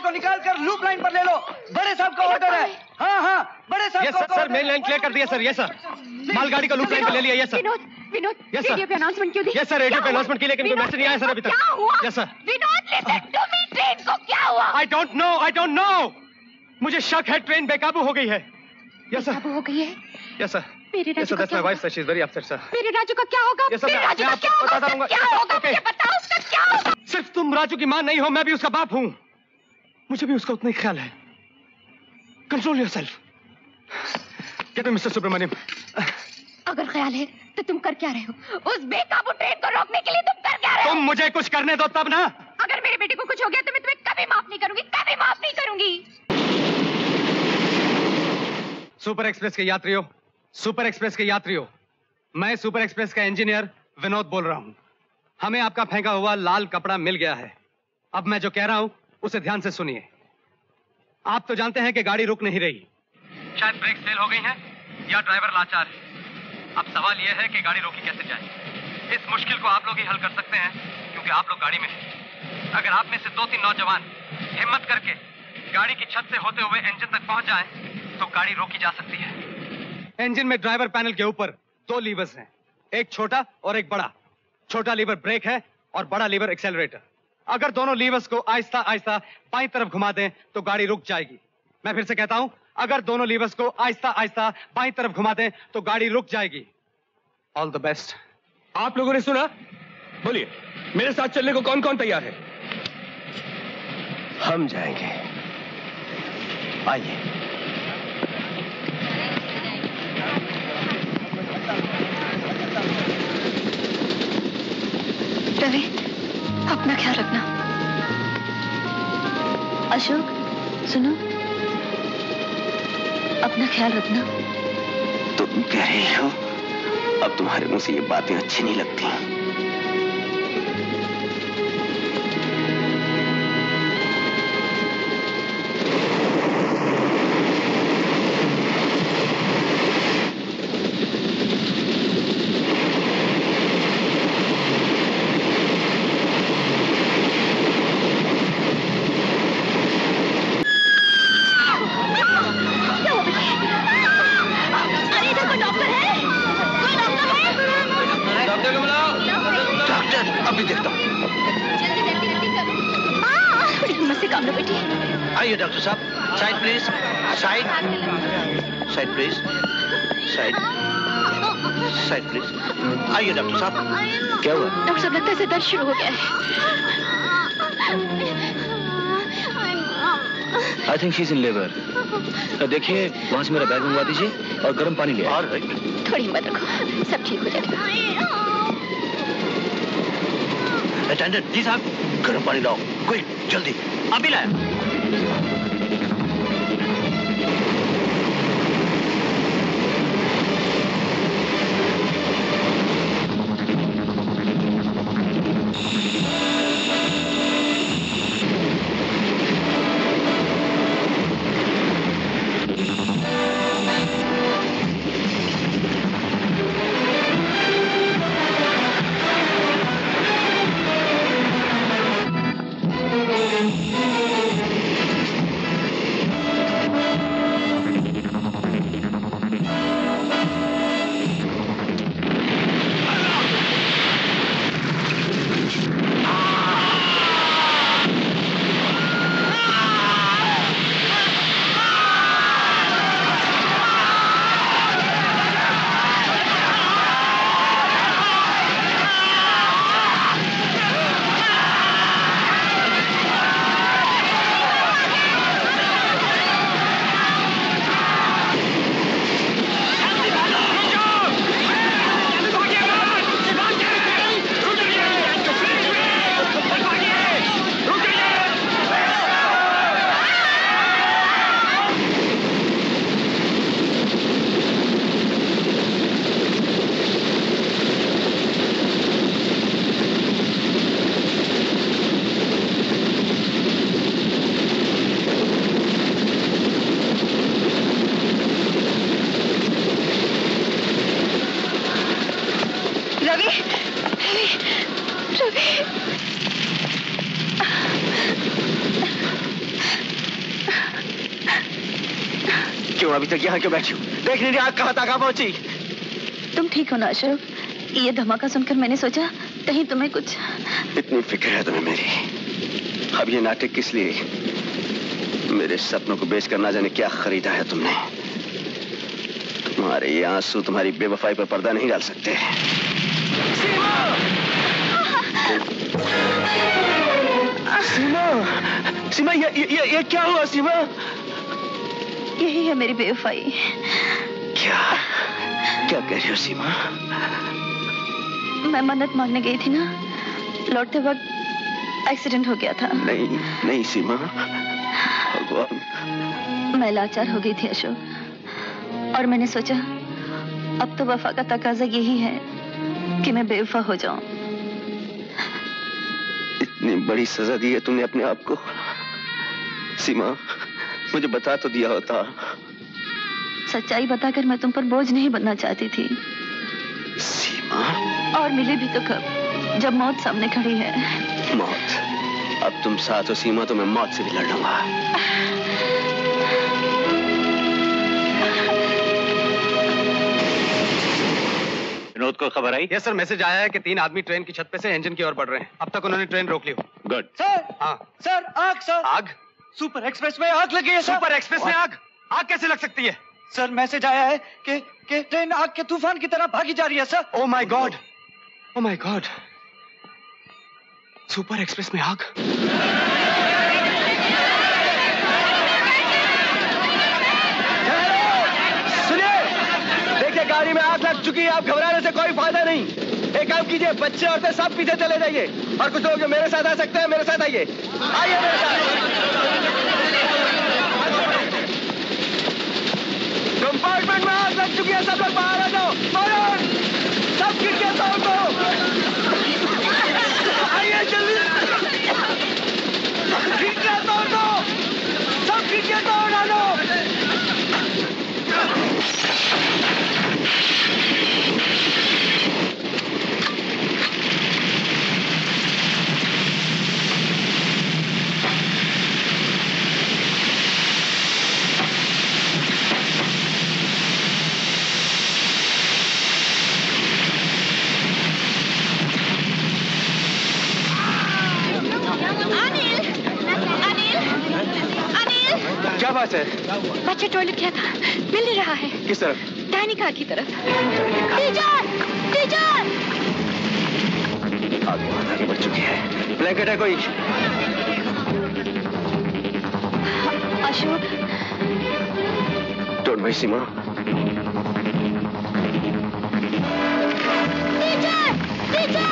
को निकाल कर लूप लाइन पर ले लो। बड़े साहब का ऑर्डर है। हाँ हाँ, बड़े साहब का सर, मेन लाइन क्लियर कर दिया सर। ये सर, मालगाड़ी को लूप लाइन पर ले लिया। ये सर। विनोद, रेडियो पे अनाउंसमेंट क्यों दी? यस सर, रेडियो पे अनाउंसमेंट की, लेकिन कोई मैसेज नहीं आया सर अभी तक। क्या हुआ? Yes sir. Vinod, listen to me, train को क्या हुआ? I don't know. मुझे शक है ट्रेन बेकाबू हो गई है। Yes sir. बेकाबू हो गई है? Yes sir. मेरे राजू का क्या होगा? She is very upset sir. मेरे राजू का क्या होगा? मेरे राजू का क्या होगा? क्या होगा? मुझे बताओ उसका क्या होगा? सिर्फ तुम राजू की मां नहीं हो, मैं भी उसका बाप हूं। मुझे भी उसका उतना ही ख्याल है। Control yourself. Get me mister Subramaniam. अगर ख्याल है तो तुम कर क्या रहे हो? उस बेकाबू ट्रेन को रोकने के लिए तुम कर क्या रहे हो? तुम मुझे कुछ करने दो तब ना। अगर मेरे बेटे को कुछ हो गया तो मैं तुम्हें कभी माफ नहीं करूंगी, कभी माफ नहीं करूंगी। सुपर एक्सप्रेस के यात्रियों, मैं सुपर एक्सप्रेस का इंजीनियर विनोद बोल रहा हूं। हमें आपका फेंका हुआ लाल कपड़ा मिल गया है। अब मैं जो कह रहा हूं उसे ध्यान से सुनिए। आप तो जानते हैं कि गाड़ी रुक नहीं रही। शायद ब्रेक फेल हो गई हैं या ड्राइवर लाचार है। अब सवाल यह है कि गाड़ी रोकी कैसे जाए। इस मुश्किल को आप लोग ही हल कर सकते हैं, क्योंकि आप लोग गाड़ी में हैं। अगर आप में से 2-3 नौजवान हिम्मत करके गाड़ी की छत से होते हुए इंजन तक पहुंच जाएं, तो गाड़ी रोकी जा सकती है। इंजन में ड्राइवर पैनल के ऊपर 2 लीवर्स हैं, एक छोटा और एक बड़ा। छोटा लीवर ब्रेक है और बड़ा लीवर एक्सेलरेटर। अगर दोनों लीवर्स को आहिस्ता आहिस्ता बाईं तरफ घुमा दें तो गाड़ी रुक जाएगी। मैं फिर से कहता हूं, अगर दोनों लीवर्स को आहिस्ता आहिस्ता बाईं तरफ घुमा दें तो गाड़ी रुक जाएगी। All the best. आप लोगों ने सुना? बोलिए, मेरे साथ चलने को कौन कौन तैयार है? हम जाएंगे, आइए। रवि, अपना ख्याल रखना। अशोक, सुनो, अपना ख्याल रखना। तुम कह रही हो, अब तुम्हारे मुंह से ये बातें अच्छी नहीं लगती। आइए डॉक्टर साहब, side please, side please, side please. आइए डॉक्टर साहब। क्या हुआ? डॉक्टर साहब, लगता है दर्द शुरू हो गया है। I think she is in labour. देखिए, वहां से मेरा बैग मंगवा दीजिए और गर्म पानी ले आइए। थोड़ी हिम्मत रखो, सब ठीक हो जाएगा। अटेंडेंट जी साहब, गर्म पानी लाओ, क्विक, जल्दी। अभी लाया। क्यों अभी तक यहाँ क्यों बैठी हो? देख नहीं रही आग कहाँ तक पहुंची? तुम ठीक हो ना अशोक? ये धमाका सुनकर मैंने सोचा कहीं तुम्हें कुछ... इतनी फिक्र है तुम्हें मेरी? अब ये नाटक किस लिए? मेरे सपनों को बेचकर ना जाने क्या खरीदा है तुमने। तुम्हारे ये आंसू तुम्हारी बेवफाई पर पर्दा नहीं डाल सकते। सीमा, सीमा ये क्या हुआ सीमा? यही है मेरी बेवफाई। क्या क्या कह रही हो सीमा? मैं मन्नत मांगने गई थी ना, लौटते वक्त एक्सीडेंट हो गया था। नहीं नहीं सीमा, भगवान। मैं लाचार हो गई थी अशोक, और मैंने सोचा अब तो वफा का तकाजा यही है कि मैं बेवफा हो जाऊं। इतनी बड़ी सजा दी है तुमने अपने आप को। सीमा, मुझे बता तो दिया होता। सच्चाई बताकर मैं तुम पर बोझ नहीं बनना चाहती थी। सीमा, और मिले भी तो कब, जब मौत सामने खड़ी है। मौत? अब तुम साथ हो सीमा, तो मैं मौत से भी लड़ लूंगा। विनोद को खबर आई? यस सर, मैसेज आया है कि 3 आदमी ट्रेन की छत पे से इंजन की ओर बढ़ रहे हैं। अब तक उन्होंने ट्रेन रोक ली हो। गुड। सर, हाँ सर आग सर, आग? सुपर एक्सप्रेस में आग लगी है सर। सुपर एक्सप्रेस में आग? आग कैसे लग सकती है? सर मैसेज आया है कि ट्रेन आग के तूफान की तरह भागी जा रही है sir. Oh my God, oh my God, super express में आग? सुनिए, देखिए गाड़ी में आग लग चुकी है, आप घबराने से कोई फायदा नहीं। एक काम कीजिए, बच्चे औरतें सब पीछे चले जाइए, और कुछ लोग जो मेरे साथ आ सकते हैं मेरे साथ आइए। आइए मेरे साथ। कंपार्टमेंट में आग लग चुकी है, सब लोग बाहर आ जाओ। फौरन सब खिड़कियां तोड़ दो। आइए जल्दी, खिड़कियां तोड़ दो, सब खिड़कियां तोड़ डालो। क्या बात है? बच्चे टॉयलेट किया था, मिल नहीं रहा है। किस तरफ? दाहिनी कार की तरफ। Teacher, teacher! आगे बहुत आगे बढ़ चुकी है। ब्लैंकेट है कोई? Ashok, don't worry Seema. Teacher, teacher!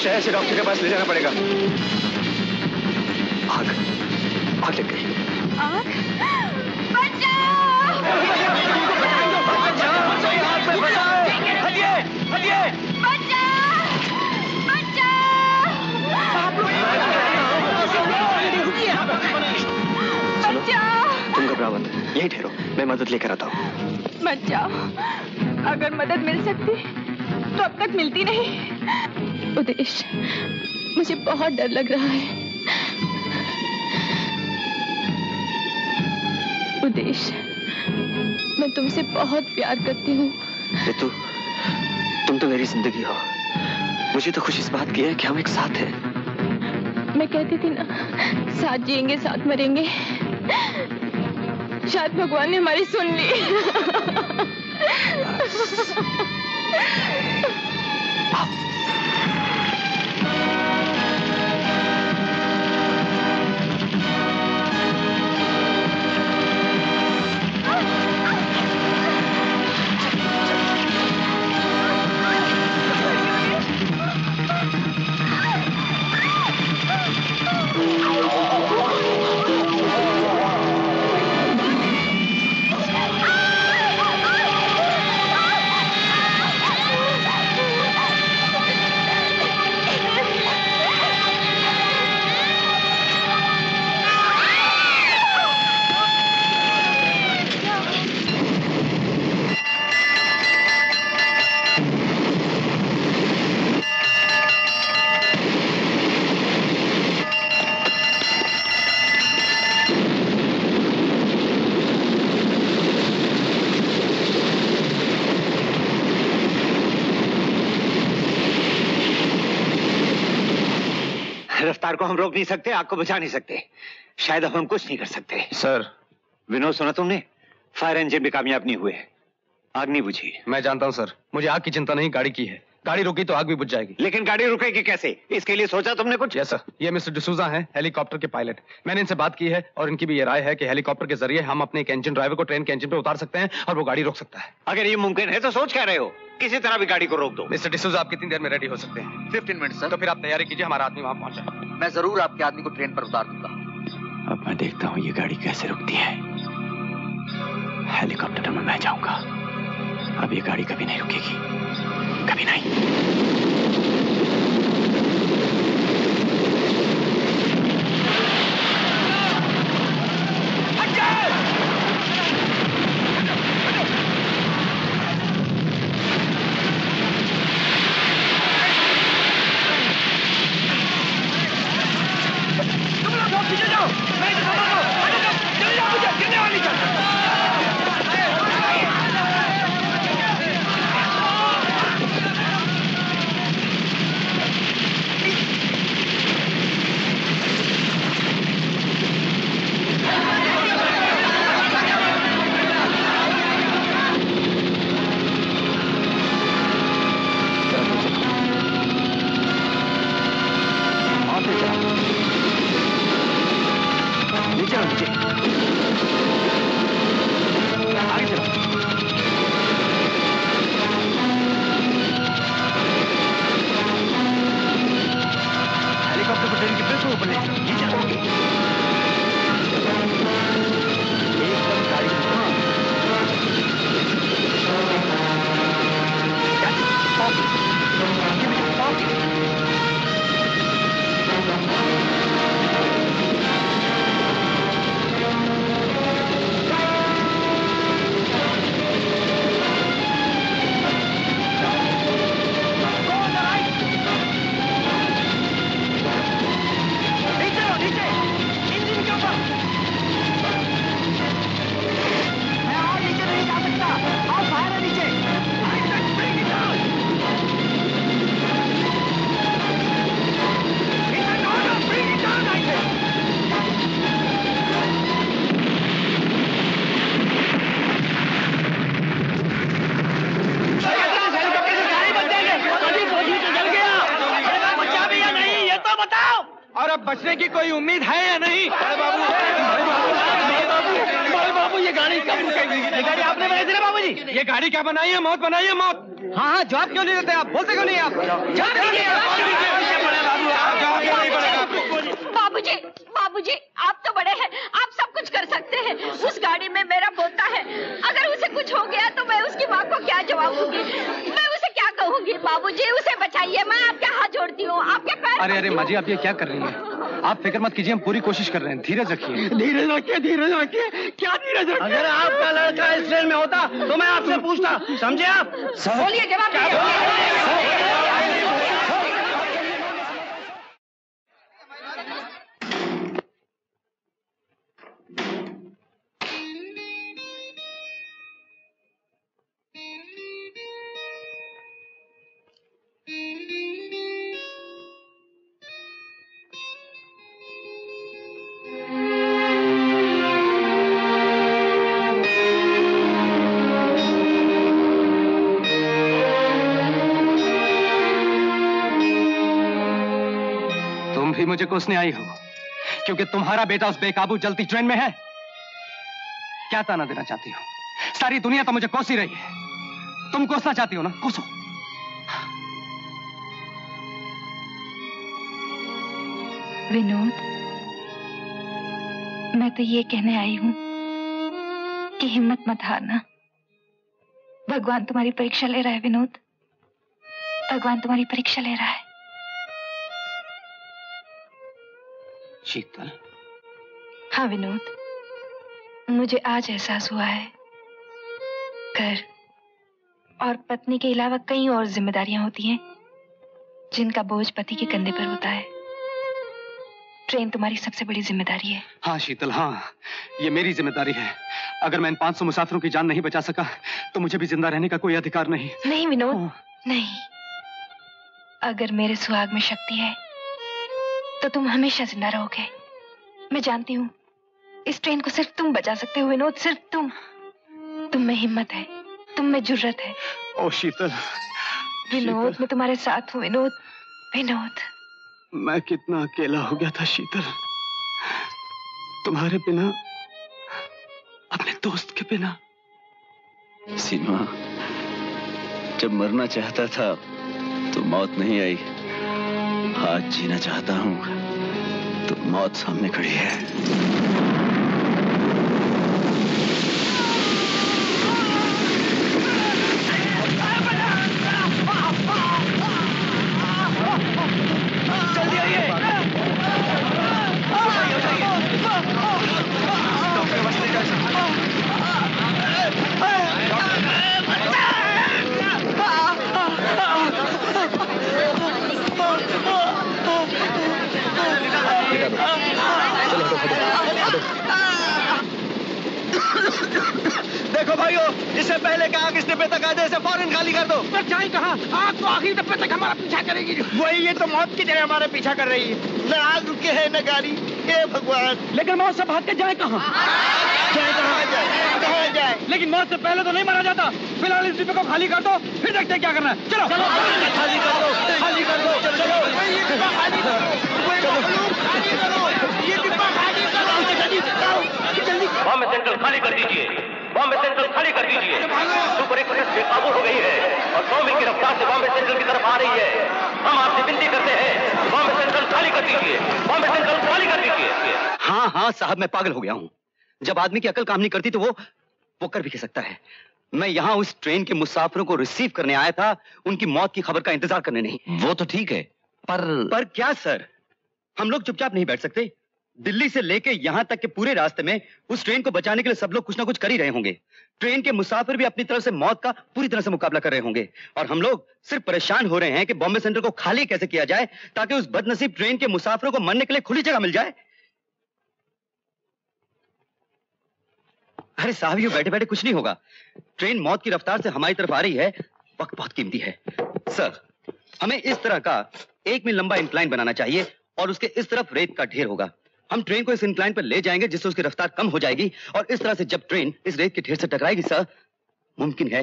शहर से डॉक्टर के पास ले जाना पड़ेगा। आग, आग लग गई। आग? बचाओ! आग में फंसा है। हटिए, हटिए। तुम घबराओ मत, यहीं ठहरो, मैं मदद लेकर आता हूँ। मत जाओ, अगर मदद मिल सकती तो अब तक मिलती नहीं। उदेश, मुझे बहुत डर लग रहा है। उदेश, मैं तुमसे बहुत प्यार करती हूँ। रितु, तुम तो मेरी जिंदगी हो। मुझे तो खुशी इस बात की है कि हम एक साथ हैं। मैं कहती थी ना, साथ जिएंगे साथ मरेंगे। शायद भगवान ने हमारी सुन ली। रफ्तार को हम रोक नहीं सकते, आग को बचा नहीं सकते, शायद अब हम कुछ नहीं कर सकते। सर, विनोद सुना तुमने? फायर इंजन भी कामयाब नहीं हुए, आग नहीं बुझी। मैं जानता हूं सर, मुझे आग की चिंता नहीं, गाड़ी की है। गाड़ी रुकी तो आग भी बुझ जाएगी। लेकिन गाड़ी रुकेगी कैसे? इसके लिए सोचा तुमने कुछ? यस सर, ये मिस्टर डिसूजा हैं, हेलीकॉप्टर के पायलट। मैंने इनसे बात की है और इनकी भी ये राय है कि हेलीकॉप्टर के जरिए हम अपने एक इंजन ड्राइवर को ट्रेन के इंजन पे उतार सकते हैं और वो गाड़ी रोक सकता है। अगर ये मुमकिन है तो सोच क्या रहे हो? किसी तरह भी गाड़ी को रोक दो। मिस्टर डिसूजा, आप कितनी देर में रेडी हो सकते हैं? 15 मिनट सर। तो फिर आप तैयारी कीजिए, हमारा आदमी वहां पहुंचा। मैं जरूर आपके आदमी को ट्रेन पर उतार दूंगा। अब मैं देखता हूँ ये गाड़ी कैसे रुकती है। हेलीकॉप्टर में मैं जाऊंगा। अब ये गाड़ी कभी नहीं रुकेगी, कभी नहीं। बचने की कोई उम्मीद है या नहीं? बड़े बाबू ये गाड़ी कब रुकेगी? ये गाड़ी आपने बनाई थी ना बाबूजी? ये गाड़ी क्या बनाई है? मौत बनाई है, मौत। हाँ हाँ, जवाब क्यों नहीं देते आप? बोलते क्यों नहीं आप? बाबूजी, बाबूजी, आप तो बड़े हैं, आप सब कुछ कर सकते हैं। उस गाड़ी में मेरा पोता है, अगर उसे कुछ हो गया तो मैं उसकी माँ को क्या जवाब दूंगी? मैं उसे क्या कहूँगी? बाबूजी उसे बचाइए, मैं आपके हाथ जोड़ती हूँ, आपके पैर। अरे माँ जी, आप ये क्या कर रही हैं? आप फिक्र मत कीजिए, हम पूरी कोशिश कर रहे हैं। धीरज रखिए, धीरज रखिए, धीरज रखिए। क्या धीरज रखिए? अगर आपका लड़का इस ट्रेन में होता तो मैं आपसे पूछता, समझे आप? बोलिए, जवाब दीजिए। मुझे कोसने आई हो क्योंकि तुम्हारा बेटा उस बेकाबू जलती ट्रेन में है? क्या ताना देना चाहती हो? सारी दुनिया तो मुझे कोस ही रही है। तुम कोसना चाहती हो ना, कोसो। विनोद, मैं तो ये कहने आई हूं कि हिम्मत मत हारना। भगवान तुम्हारी परीक्षा ले रहा है विनोद, भगवान तुम्हारी परीक्षा ले रहा है। शीतल। हाँ विनोद, मुझे आज एहसास हुआ है घर और पत्नी के अलावा कई और जिम्मेदारियां होती हैं जिनका बोझ पति के कंधे पर होता है। ट्रेन तुम्हारी सबसे बड़ी जिम्मेदारी है। हाँ शीतल, हाँ, ये मेरी जिम्मेदारी है। अगर मैं इन 500 मुसाफिरों की जान नहीं बचा सका तो मुझे भी जिंदा रहने का कोई अधिकार नहीं। नहीं विनोद, नहीं। अगर मेरे सुहाग में शक्ति है तो तुम हमेशा जिंदा रहोगे। मैं जानती हूँ इस ट्रेन को सिर्फ तुम बचा सकते हो विनोद, सिर्फ तुम। तुम में हिम्मत है, तुम में जुर्रत है। ओ शीतल। विनोद, मैं तुम्हारे साथ हूँ विनोद। विनोद, मैं कितना अकेला हो गया था शीतल, तुम्हारे बिना, अपने दोस्त के बिना। सीमा, जब मरना चाहता था तो मौत नहीं आई। आज जीना चाहता हूं तो मौत सामने खड़ी है। देखो भाइयों, इससे पहले कि आग इस डिब्बे तक आ जाए इसे फौरन खाली कर दो। पर जाए कहाँ? आग तो आखिरी डिब्बे तक हमारा पीछा करेगी। वही, ये तो मौत की तरह हमारा पीछा कर रही है। न आग रुके है न गाड़ी। हे भगवान! लेकिन मौत से भाग के जाए कहाँ? जाए कहाँ जाए? लेकिन मौत से पहले तो नहीं मारा जाता। फिलहाल इस डिब्बे को खाली कर दो, फिर देखते हैं क्या करना है। चलो चलो, खाली कर दो, खाली कर दो। चलो ये डिब्बा खाली करो, खाली करो, ये डिब्बा खाली करो, जल्दी। बॉम्बे सेंट्रल खाली कर दीजिए, बॉम्बे सेंट्रल खाली कर दीजिए। सुपर एक्सप्रेस बेकाबू हो गई है और 100 मील की रफ्तार से बॉम्बे सेंट्रल की तरफ आ रही है। हम आपसे विनती करते हैं, बॉम्बे सेंट्रल खाली कर दीजिए, बॉम्बे सेंट्रल खाली कर दीजिए। हाँ हाँ साहब, मैं पागल हो गया हूँ। जब आदमी की अकल काम नहीं करती तो वो कर भी कह सकता है। मैं यहाँ उस ट्रेन के मुसाफिरों को रिसीव करने आया था, उनकी मौत की खबर का इंतजार करने नहीं। वो तो ठीक है, पर क्या सर? हम लोग चुपचाप नहीं बैठ सकते। दिल्ली से लेके यहाँ तक के पूरे रास्ते में उस ट्रेन को बचाने के लिए सब लोग कुछ ना कुछ कर ही रहे होंगे। ट्रेन के मुसाफिर भी अपनी तरफ से मौत का पूरी तरह से मुकाबला कर रहे होंगे और हम लोग सिर्फ परेशान हो रहे हैं कि बॉम्बे सेंट्रल को खाली कैसे किया जाए ताकि उस बदनसीब ट्रेन के मुसाफिरों को मरने के लिए खुली जगह मिल जाए। अरे साहब, ये बैठे बैठे कुछ नहीं होगा। ट्रेन मौत की रफ्तार से हमारी तरफ आ रही है। वक्त बहुत कीमती है सर। हमें इस तरह का 1 मील लंबा इंक्लाइन बनाना चाहिए और उसके इस तरफ रेत का ढेर होगा। हम ट्रेन को इस इंक्लाइन पर ले जाएंगे जिससे उसकी रफ्तार कम हो जाएगी और इस तरह से जब ट्रेन इस रेत के ढेर से टकराएगी सर, मुमकिन है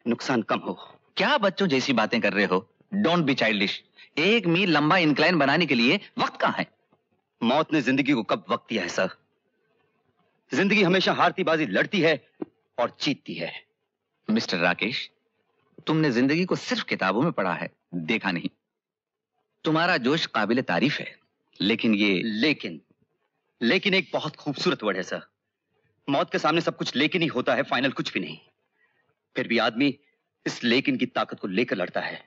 नुकसान कम हो। क्या बच्चों जैसी बातें कर रहे हो? Don't be childish. 1 मील लंबा इंक्लाइन बनाने के लिए वक्त कहाँ है? मौत ने जिंदगी को कब वक्त दिया है सर? जिंदगी हमेशा हारती बाजी लड़ती है और जीतती है। मिस्टर राकेश, तुमने जिंदगी को सिर्फ किताबों में पढ़ा है, देखा नहीं। तुम्हारा जोश काबिल तारीफ है, लेकिन ये लेकिन एक बहुत खूबसूरत वर्ड है सर। मौत के सामने सब कुछ लेकिन ही होता है, फाइनल कुछ भी नहीं। फिर भी आदमी इस लेकिन की ताकत को लेकर लड़ता है।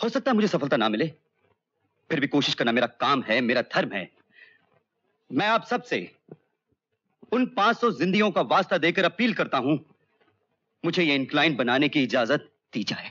हो सकता है मुझे सफलता ना मिले, फिर भी कोशिश करना मेरा काम है, मेरा धर्म है। मैं आप सबसे उन 500 जिंदगियों का वास्ता देकर अपील करता हूं, मुझे ये इंक्लाइन बनाने की इजाजत दी जाए।